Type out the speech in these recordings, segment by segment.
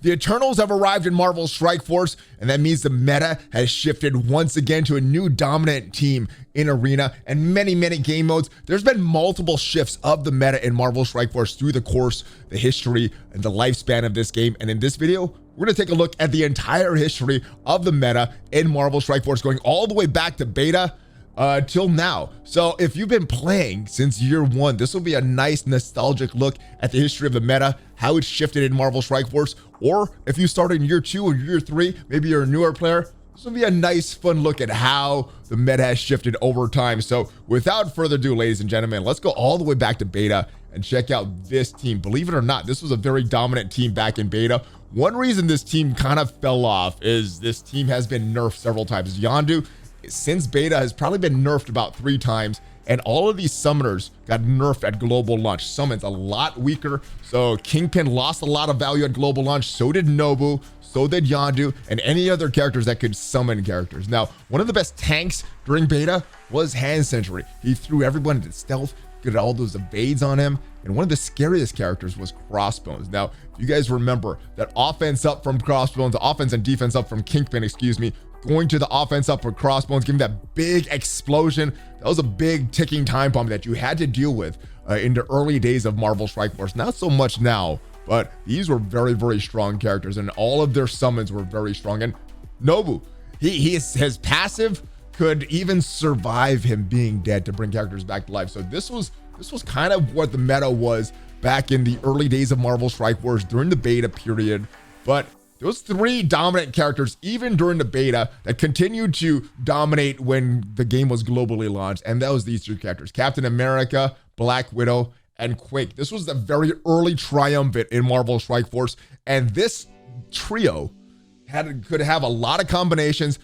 The Eternals have arrived in Marvel Strike Force, and that means the meta has shifted once again to a new dominant team in Arena and many game modes. There's been multiple shifts of the meta in Marvel Strike Force through the course, the history, and the lifespan of this game. And in this video, we're going to take a look at the entire history of the meta in Marvel Strike Force, going all the way back to beta till now. So if you've been playing since year one, this will be a nice nostalgic look at the history of the meta, how it's shifted in Marvel Strike Force. Or if you started in year 2 or year 3, maybe you're a newer player, this will be a nice fun look at how the meta has shifted over time. So without further ado, ladies and gentlemen, let's go all the way back to beta and check out this team. Believe it or not, this was a very dominant team back in beta. One reason this team kind of fell off is this team has been nerfed several times. Yondu, since beta, has probably been nerfed about 3 times, and all of these summoners got nerfed at global launch. Summon's a lot weaker, so Kingpin lost a lot of value at global launch. So did Nobu, so did Yondu, and any other characters that could summon characters. Now, one of the best tanks during beta was Hand Sentry. He threw everyone into stealth, got all those evades on him, and one of the scariest characters was Crossbones. Now, if you guys remember that offense up from Crossbones, offense and defense up from Kingpin, going to the offense up for Crossbones, giving that big explosion. That was a big ticking time bomb that you had to deal with in the early days of Marvel Strike Force. Not so much now, but these were very strong characters, and all of their summons were very strong. And Nobu, his passive could even survive him being dead to bring characters back to life. So this was kind of what the meta was back in the early days of Marvel Strike Force during the beta period. But those 3 dominant characters, even during the beta, that continued to dominate when the game was globally launched, and that was these 3 characters: Captain America, Black Widow, and Quake. This was the very early triumvirate in Marvel Strike Force, and this trio could have a lot of combinations.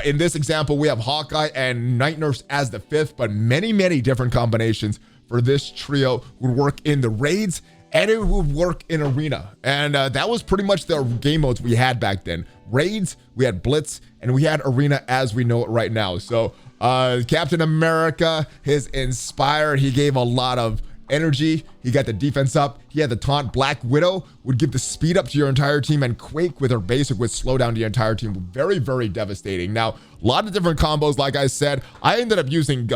In this example, we have Hawkeye and Night Nurse as the 5th, but many different combinations for this trio would work in the raids, and it would work in Arena. And that was pretty much the game modes we had back then. Raids, we had Blitz, and we had Arena as we know it right now. So Captain America is inspired. He gave a lot of energy. He got the defense up. He had the taunt. Black Widow would give the speed up to your entire team, and Quake with her basic would slow down the entire team. Very devastating. Now, a lot of different combos. Like I said, I ended up using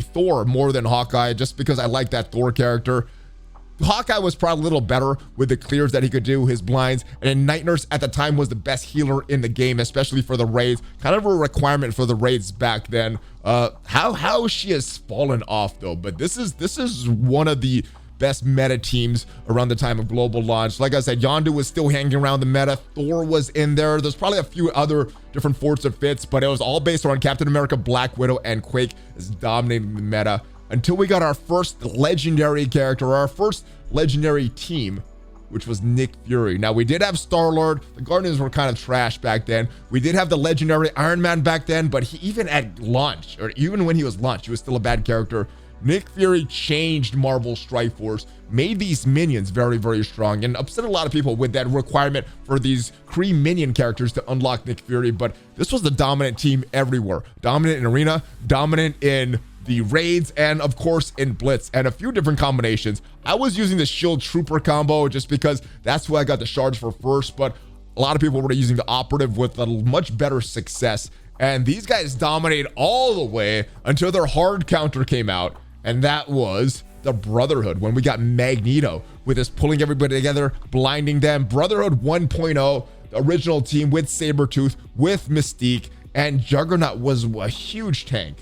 Thor more than Hawkeye, just because I like that Thor character. Hawkeye was probably a little better with the clears that he could do, his blinds, and then Night Nurse at the time was the best healer in the game, especially for the raids. Kind of a requirement for the raids back then. How she has fallen off though, but this is one of the best meta teams around the time of global launch. Like I said, Yondu was still hanging around the meta. Thor was in there. There's probably a few other different forts of fits, but it was all based around Captain America, Black Widow, and Quake is dominating the meta, until we got our first legendary character, our first legendary team, which was Nick Fury. Now, we did have Star-Lord. The Guardians were kind of trash back then. We did have the legendary Iron Man back then, but he, even at launch, or even when he was launched, he was still a bad character. Nick Fury changed Marvel Strike Force, made these minions very strong, and upset a lot of people with that requirement for these Kree minion characters to unlock Nick Fury. But this was the dominant team everywhere. Dominant in Arena, dominant in the raids, and of course in Blitz, and a few different combinations. I was using the Shield Trooper combo just because that's who I got the shards for first, but a lot of people were using the Operative with a much better success. And these guys dominated all the way until their hard counter came out, and that was the Brotherhood, when we got Magneto with us pulling everybody together, blinding them. Brotherhood 1.0, the original team with Sabretooth, with Mystique, and Juggernaut was a huge tank.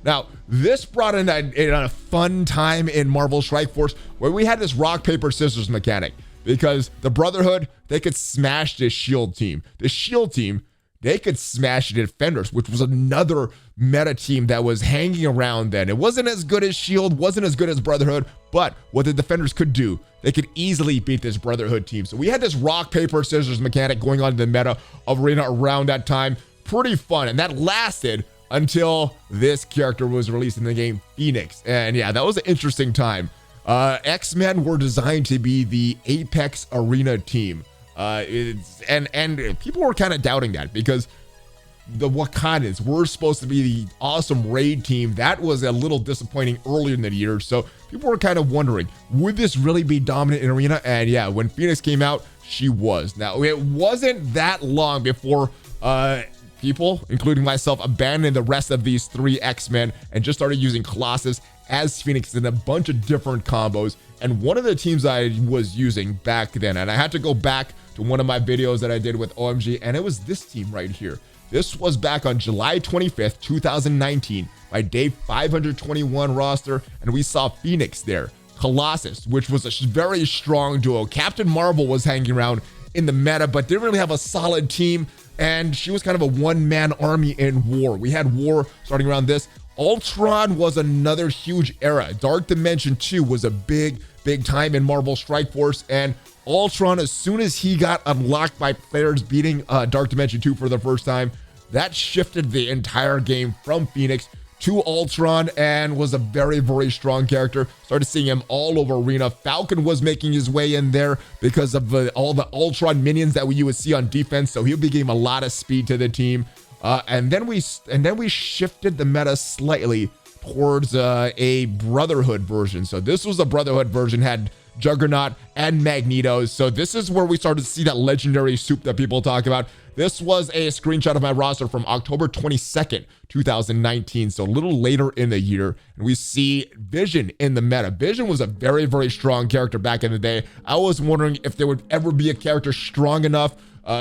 Now, this brought in a fun time in Marvel Strike Force where we had this rock, paper, scissors mechanic, because the Brotherhood, they could smash this Shield team. The Shield team, they could smash the Defenders, which was another meta team that was hanging around then. It wasn't as good as Shield, wasn't as good as Brotherhood, but what the Defenders could do, they could easily beat this Brotherhood team. So we had this rock, paper, scissors mechanic going on in the meta of Arena around that time. Pretty fun, and that lasted until this character was released in the game, Phoenix. And yeah, that was an interesting time. X-Men were designed to be the Apex Arena team. And people were kind of doubting that, because the Wakandans were supposed to be the awesome raid team. That was a little disappointing earlier in the year. So people were kind of wondering, would this really be dominant in Arena? And yeah, when Phoenix came out, she was. Now, it wasn't that long before people, including myself, abandoned the rest of these 3 X-Men and just started using Colossus as Phoenix in a bunch of different combos. And one of the teams I was using back then, and I had to go back to one of my videos that I did with OMG, and it was this team right here. This was back on July 25th, 2019, my day 521 roster, and we saw Phoenix there, Colossus, which was a very strong duo. Captain Marvel was hanging around in the meta, but didn't really have a solid team, and she was kind of a one-man army in War. We had War starting around this. Ultron was another huge era. Dark Dimension 2 was a big time in Marvel Strike Force, and Ultron, as soon as he got unlocked by players beating Dark Dimension 2 for the first time, that shifted the entire game from Phoenix to Ultron and was a very strong character. Started seeing him all over Arena. Falcon was making his way in there because of all the Ultron minions that you would see on defense, so he became a lot of speed to the team. And then we shifted the meta slightly towards a Brotherhood version. So this was a Brotherhood version, had Juggernaut and Magneto. So this is where we started to see that legendary soup that people talk about. This was a screenshot of my roster from October 22nd, 2019. So a little later in the year, and we see Vision in the meta. Vision was a very strong character back in the day. I was wondering if there would ever be a character strong enough,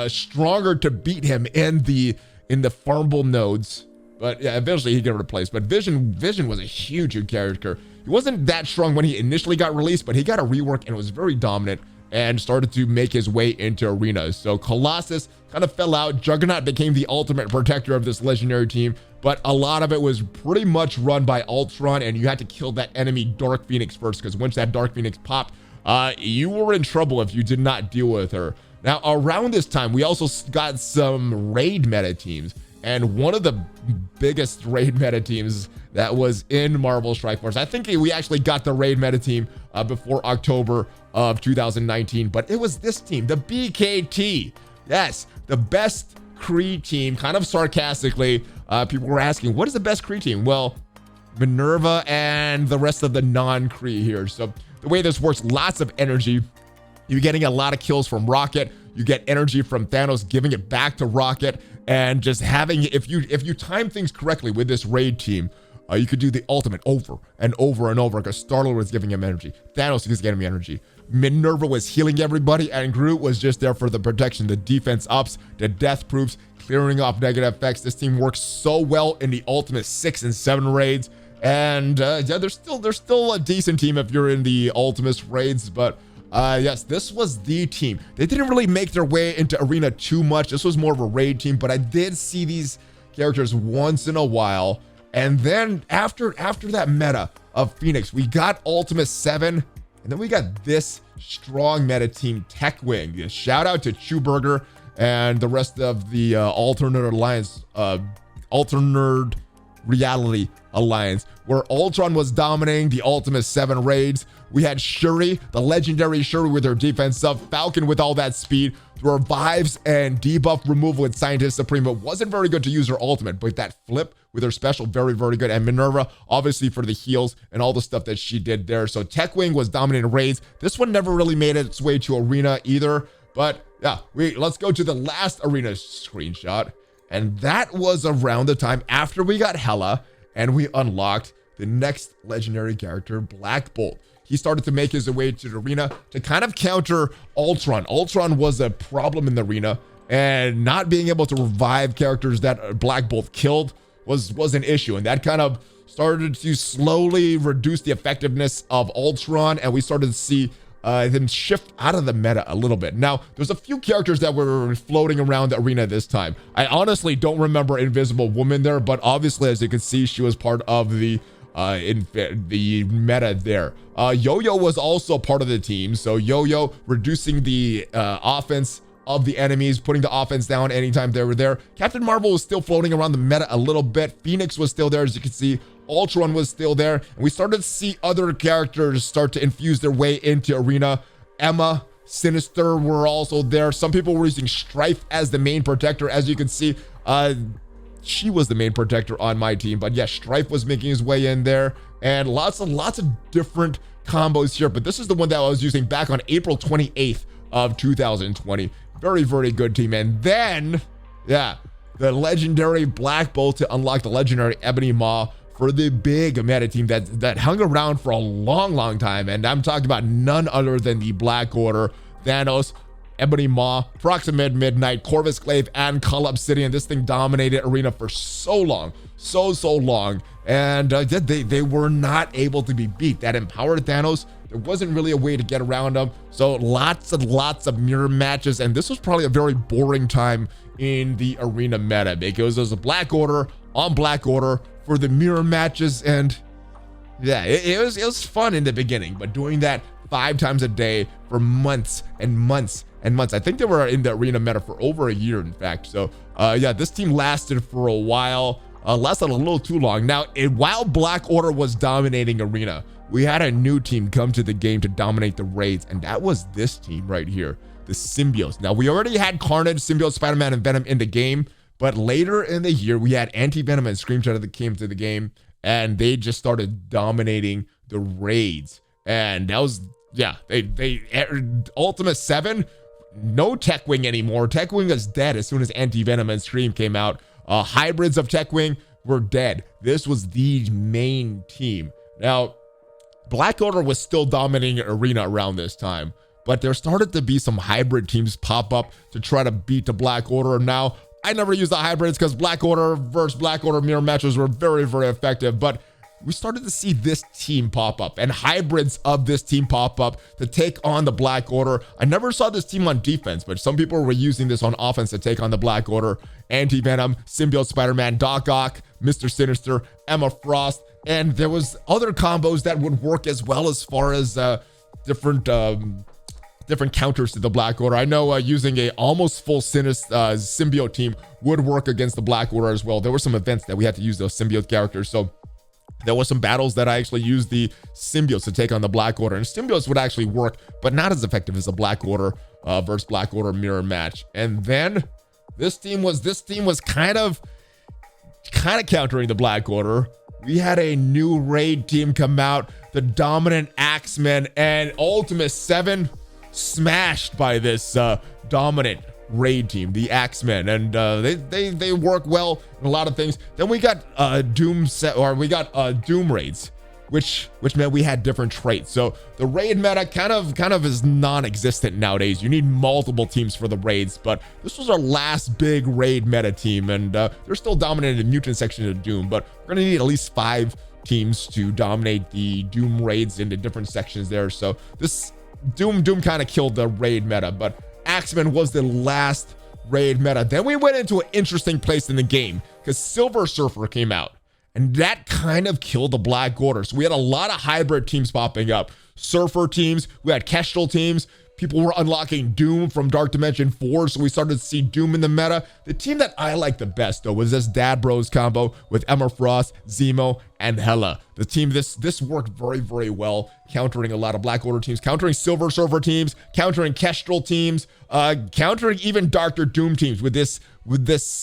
stronger to beat him in the farmable nodes. But yeah, eventually he got replaced. But Vision was a huge character. He wasn't that strong when he initially got released, but he got a rework and was very dominant and started to make his way into arenas. So Colossus kind of fell out. Juggernaut became the ultimate protector of this legendary team, but a lot of it was pretty much run by Ultron, and you had to kill that enemy Dark Phoenix first, because once that Dark Phoenix popped, you were in trouble if you did not deal with her. Now, around this time, we also got some raid meta teams, and one of the biggest raid meta teams that was in Marvel Strike Force, I think we actually got the raid meta team before October of 2019, but it was this team, the BKT. Yes, the best Kree team. Kind of sarcastically, people were asking, what is the best Kree team? Well, Minerva and the rest of the non-Kree here. So the way this works, lots of energy. You're getting a lot of kills from Rocket. You get energy from Thanos, giving it back to Rocket, and just having, if you time things correctly with this raid team, you could do the ultimate over and over and over, because Star-Lord was giving him energy. Thanos was giving him energy. Minerva was healing everybody, and Groot was just there for the protection, the defense ups, the death proofs, clearing off negative effects. This team works so well in the Ultimate 6 and 7 raids, and yeah, they're still a decent team if you're in the Ultimate raids, but yes, this was the team. They didn't really make their way into Arena too much. This was more of a raid team, but I did see these characters once in a while. And then after that meta of Phoenix, we got Ultimate 7, and then we got this strong meta team, Tech Wing. Shout out to Chewburger and the rest of the alternate alliance, alternate reality alliance, where Ultron was dominating the Ultimate 7 raids. We had Shuri, the legendary Shuri with her defense up, Falcon with all that speed, revives and debuff removal with Scientist Supreme. It wasn't very good to use her ultimate, but that flip with her special, very good. And Minerva, obviously, for the heals and all the stuff that she did there. So Tech Wing was dominating raids. This one never really made its way to Arena either. But yeah, let's go to the last Arena screenshot. And that was around the time after we got Hela and we unlocked the next legendary character, Black Bolt. He started to make his way to the arena to kind of counter Ultron. Ultron was a problem in the arena, and not being able to revive characters that Black Bolt killed was an issue. And that kind of started to slowly reduce the effectiveness of Ultron, and we started to see him shift out of the meta a little bit. Now, there's a few characters that were floating around the arena this time. I honestly don't remember Invisible Woman there, but obviously, as you can see, she was part of the meta there. Yo-Yo was also part of the team. So Yo-Yo reducing the offense of the enemies, putting the offense down anytime they were there. Captain Marvel was still floating around the meta a little bit. Phoenix was still there, as you can see. Ultron was still there. And we started to see other characters start to infuse their way into arena. Emma, Sinister were also there. Some people were using Strife as the main protector. As you can see, she was the main protector on my team, but yeah, Strife was making his way in there, and lots of different combos here. But this is the one that I was using back on April 28th of 2020. Very, very good team. And then, yeah, the legendary Black Bolt to unlock the legendary Ebony Maw for the big meta team that hung around for a long, long time. And I'm talking about none other than the Black Order, Thanos, Ebony Maw, Proximate Midnight, Corvus Glaive, and Cull Obsidian. This thing dominated Arena for so long, so long. And they were not able to be beat. That empowered Thanos. There wasn't really a way to get around them. So lots and lots of mirror matches. And this was probably a very boring time in the Arena meta because there's a Black Order on Black Order for the mirror matches. And yeah, it was fun in the beginning, but doing that 5 times a day for months and months and months. I think they were in the Arena meta for over a year, in fact. So yeah, this team lasted for a while, lasted a little too long. Now, while Black Order was dominating Arena, we had a new team come to the game to dominate the raids, and that was this team right here, the Symbiotes. Now, we already had Carnage, Symbiote, Spider-Man, and Venom in the game, but later in the year, we had Anti-Venom and Screamshadow that came to the game, and they just started dominating the raids. And that was, yeah, they Ultimate 7, no Tech Wing anymore. Tech Wing is dead as soon as Anti-Venom and Scream came out. Hybrids of Tech Wing were dead. This was the main team. Now, Black Order was still dominating Arena around this time, but there started to be some hybrid teams pop up to try to beat the Black Order. Now, I never used the hybrids because Black Order versus Black Order mirror matches were very, very effective, but we started to see this team pop up and hybrids of this team pop up to take on the Black Order. I never saw this team on defense, but some people were using this on offense to take on the Black Order. Anti-Venom, Symbiote Spider-Man, Doc Ock, Mr. Sinister, Emma Frost, and there was other combos that would work as well as far as different counters to the Black Order. I know using a almost full symbiote team would work against the Black Order as well. There were some events that we had to use those symbiote characters, so there were some battles that I actually used the symbiotes to take on the Black Order, and symbiotes would actually work, but not as effective as the Black Order versus Black Order mirror match. And then this team was kind of countering the Black Order. We had a new raid team come out, the Dominant Axemen, and Ultimate 7 smashed by this Dominant raid team, the Axemen, and they work well in a lot of things. Then we got Doom raids, which meant we had different traits. So the raid meta kind of is non-existent nowadays. You need multiple teams for the raids, but this was our last big raid meta team, and they're still dominating the mutant section of Doom, but we're gonna need at least 5 teams to dominate the Doom raids in the different sections there. So this Doom kind of killed the raid meta, but Axemen was the last raid meta. Then we went into an interesting place in the game because Silver Surfer came out, and that kind of killed the Black Order. So we had a lot of hybrid teams popping up. Surfer teams, we had Kestrel teams. People were unlocking Doom from Dark Dimension 4, so we started to see Doom in the meta. The team that I liked the best, though, was this Dad Bros combo with Emma Frost, Zemo, and Hela. The team, this worked very, very well, countering a lot of Black Order teams, countering Silver Surfer teams, countering Kestrel teams, countering even Dr. Doom teams with this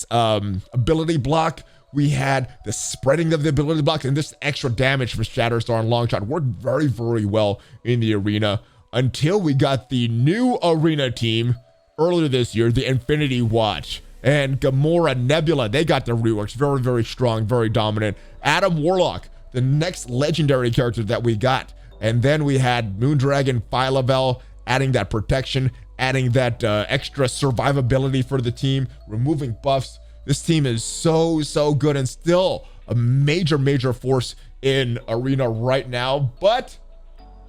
ability block. We had the spreading of the ability block, and this extra damage from Shatterstar and Longshot worked very, very well in the arena until we got the new arena team earlier this year, the Infinity Watch. And Gamora, Nebula, they got their reworks. Very, very strong, very dominant. Adam Warlock, the next legendary character that we got. And then we had Moondragon, Phyla-Vell, adding that protection, adding that extra survivability for the team, removing buffs. This team is so, so good and still a major, major force in Arena right now, but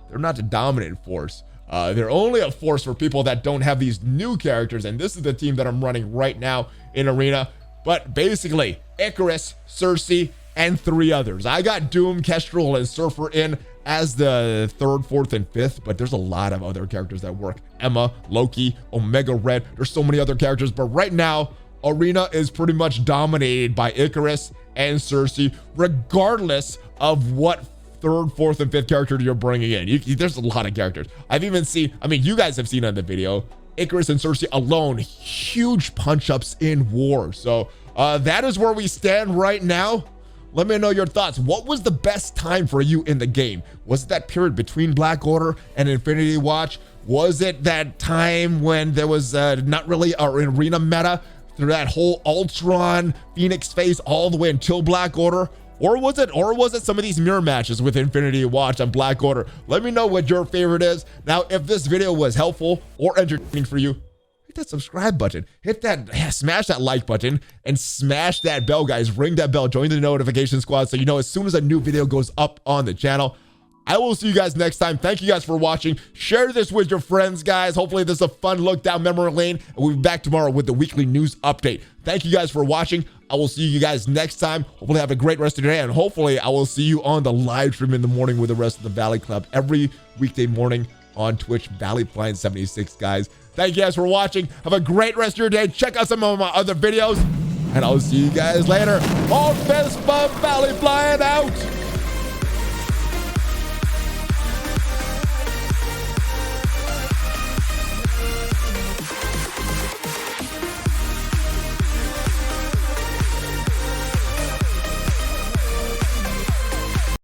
they're not a dominant force. They're only a force for people that don't have these new characters, and this is the team that I'm running right now in Arena. But basically, Icarus, Cersei, and 3 others. I got Doom, Kestrel, and Surfer in as the 3rd, 4th, and 5th, but there's a lot of other characters that work. Emma, Loki, Omega Red, there's so many other characters, but right now, Arena is pretty much dominated by Icarus and Cersei, regardless of what 3rd, 4th, and 5th character you're bringing in. There's a lot of characters. I've even seen, you guys have seen on the video, Icarus and Cersei alone, huge punch-ups in war. So that is where we stand right now. Let me know your thoughts. What was the best time for you in the game? Was it that period between Black Order and Infinity Watch? Was it that time when there was not really an arena meta through that whole Ultron Phoenix phase all the way until Black Order? Or was it some of these mirror matches with Infinity Watch and Black Order? Let me know what your favorite is. Now, if this video was helpful or entertaining for you, hit that subscribe button, smash that like button, and smash that bell, guys. Ring that bell, join the notification squad so you know as soon as a new video goes up on the channel. I will see you guys next time. Thank you guys for watching. Share this with your friends, guys. Hopefully this is a fun look down memory lane, and we'll be back tomorrow with the weekly news update. Thank you guys for watching. I will see you guys next time. Hopefully have a great rest of your day, and hopefully I will see you on the live stream in the morning with the rest of the Valley Club every weekday morning on Twitch, ValleyFlyin 76, guys. Thank you guys for watching. Have a great rest of your day. Check out some of my other videos, and I'll see you guys later. All fist bump, ValleyFlyin out.